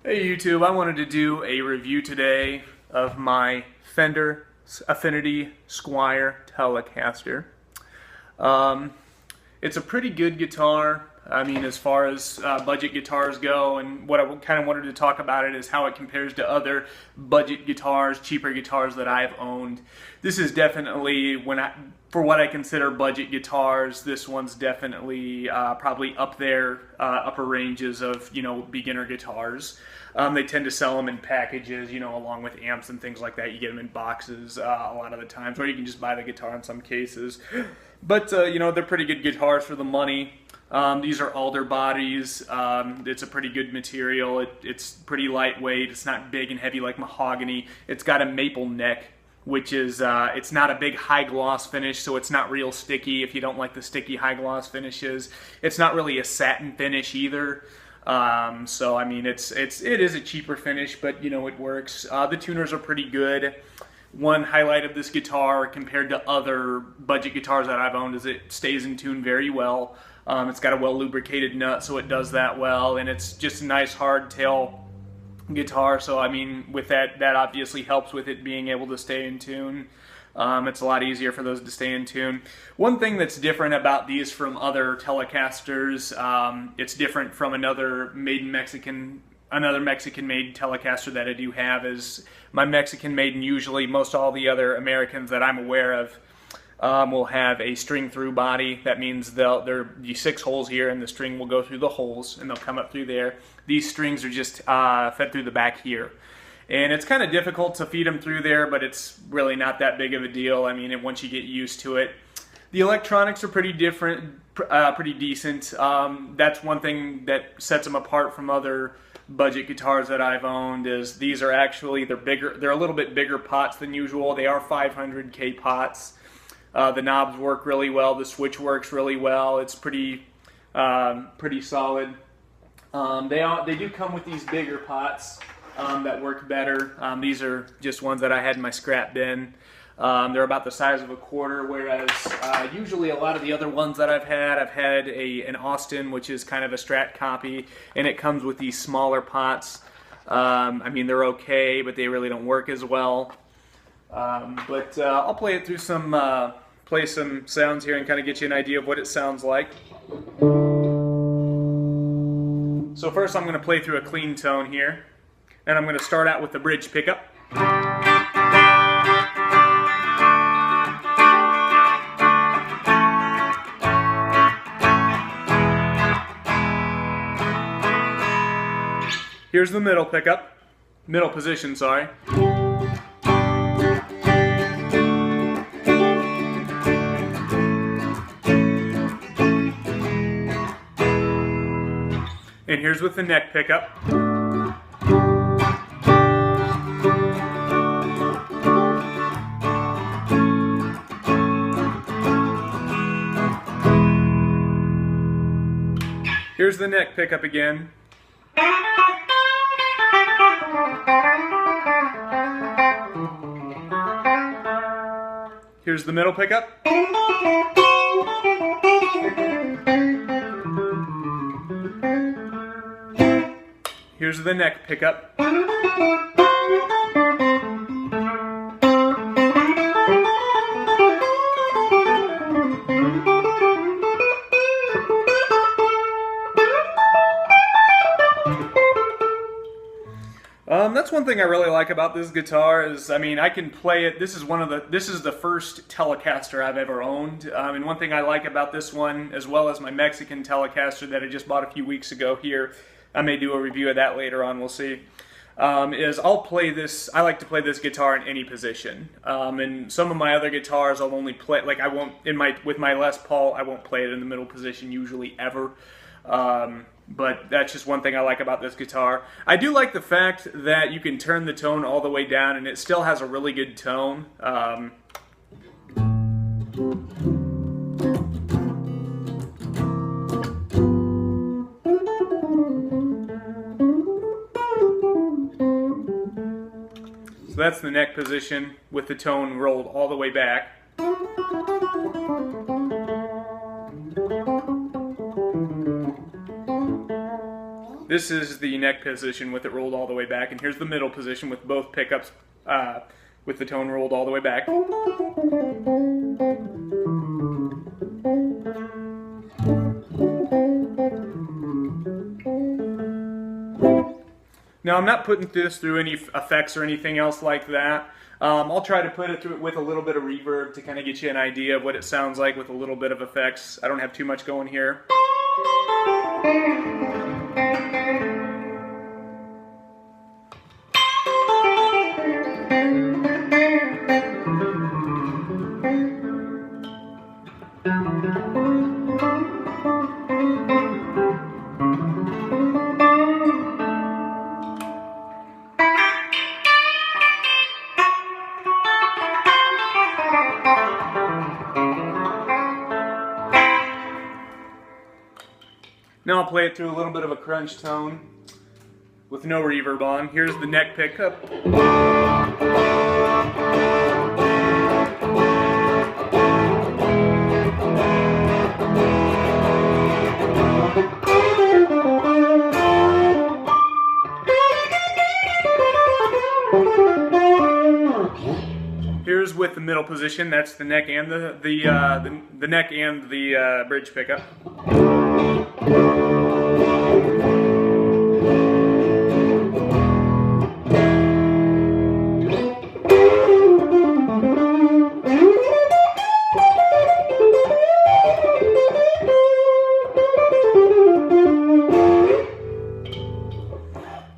Hey YouTube, I wanted to do a review today of my Fender Affinity Squier Telecaster. It's a pretty good guitar. I mean, as far as budget guitars go, and what I kind of wanted to talk about it is how it compares to other budget guitars, cheaper guitars that I've owned. This is definitely, for what I consider budget guitars, this one's definitely probably up there, upper ranges of, beginner guitars. They tend to sell them in packages, along with amps and things like that. You get them in boxes a lot of the times, or you can just buy the guitar in some cases. But, they're pretty good guitars for the money. These are alder bodies. It's a pretty good material. It's pretty lightweight. It's not big and heavy like mahogany. It's got a maple neck, which is, it's not a big high gloss finish, so it's not real sticky if you don't like the sticky high gloss finishes. It's not really a satin finish either. So I mean, it is a cheaper finish, but it works. The tuners are pretty good. One highlight of this guitar compared to other budget guitars that I've owned is it stays in tune very well. It's got a well lubricated nut, so it does that well, and it's just a nice hardtail guitar. So I mean, with that obviously helps with it being able to stay in tune. It's a lot easier for those to stay in tune. One thing that's different about these from other Telecasters, it's different from another Mexican-made Telecaster that I do have, is my Mexican-made, and usually most all the other Americans that I'm aware of will have a string-through body. That means there'll be 6 holes here, and the string will go through the holes, and they'll come up through there. These strings are just fed through the back here. And it's kind of difficult to feed them through there, but it's really not that big of a deal. I mean, once you get used to it. The electronics are pretty different, pretty decent. That's one thing that sets them apart from other budget guitars that I've owned, is these are actually, they're bigger. They're a little bit bigger pots than usual. They are 500K pots. The knobs work really well. The switch works really well. It's pretty solid. They do come with these bigger pots that work better. These are just ones that I had in my scrap bin. They're about the size of a quarter, whereas usually a lot of the other ones that I've had an Austin, which is kind of a Strat copy, and it comes with these smaller pots. I mean, they're okay, but they really don't work as well. But I'll play it through play some sounds here and kind of get you an idea of what it sounds like. So first I'm going to play through a clean tone here, and I'm going to start out with the bridge pickup. Here's the middle pickup, middle position, sorry. And here's with the neck pickup. Here's the neck pickup again. Here's the middle pickup. Here's the neck pickup. That's one thing I really like about this guitar is, I mean, I can play it. This is the first Telecaster I've ever owned. And one thing I like about this one, as well as my Mexican Telecaster that I just bought a few weeks ago here, I may do a review of that later on, we'll see, is I'll play this, I like to play this guitar in any position. And some of my other guitars I'll only play, like I won't, with my Les Paul, I won't play it in the middle position usually ever. But that's just one thing I like about this guitar. I do like the fact that you can turn the tone all the way down and it still has a really good tone. So that's the neck position with the tone rolled all the way back. This is the neck position with it rolled all the way back, and here's the middle position with both pickups with the tone rolled all the way back. Now I'm not putting this through any effects or anything else like that. I'll try to put it through with a little bit of reverb to kind of get you an idea of what it sounds like with a little bit of effects. I don't have too much going here. Now I'll play it through a little bit of a crunch tone with no reverb on. Here's the neck pickup. Here's with the middle position. That's the neck and the neck and the bridge pickup.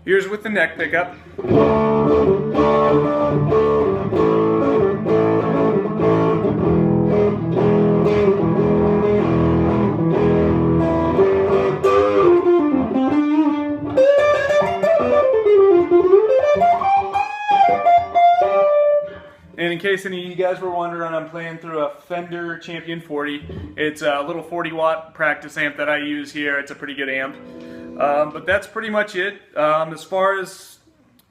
Here's with the neck pickup. And in case any of you guys were wondering, I'm playing through a Fender Champion 40. It's a little 40-watt practice amp that I use here. It's a pretty good amp. But that's pretty much it. As far as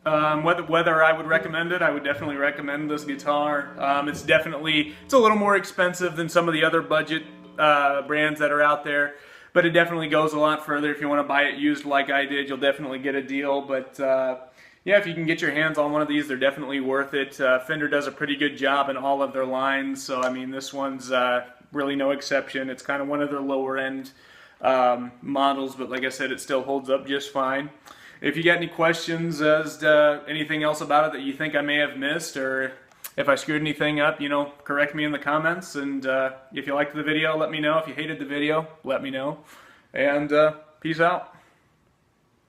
whether I would recommend it, I would definitely recommend this guitar. It's a little more expensive than some of the other budget brands that are out there, but it definitely goes a lot further. If you want to buy it used like I did, you'll definitely get a deal. But yeah, if you can get your hands on one of these, they're definitely worth it. Fender does a pretty good job in all of their lines, so I mean this one's really no exception. It's kind of one of their lower end models, but like I said, it still holds up just fine. If you got any questions as to anything else about it that you think I may have missed, or if I screwed anything up, you know, correct me in the comments. And if you liked the video, let me know. If you hated the video, let me know. And peace out.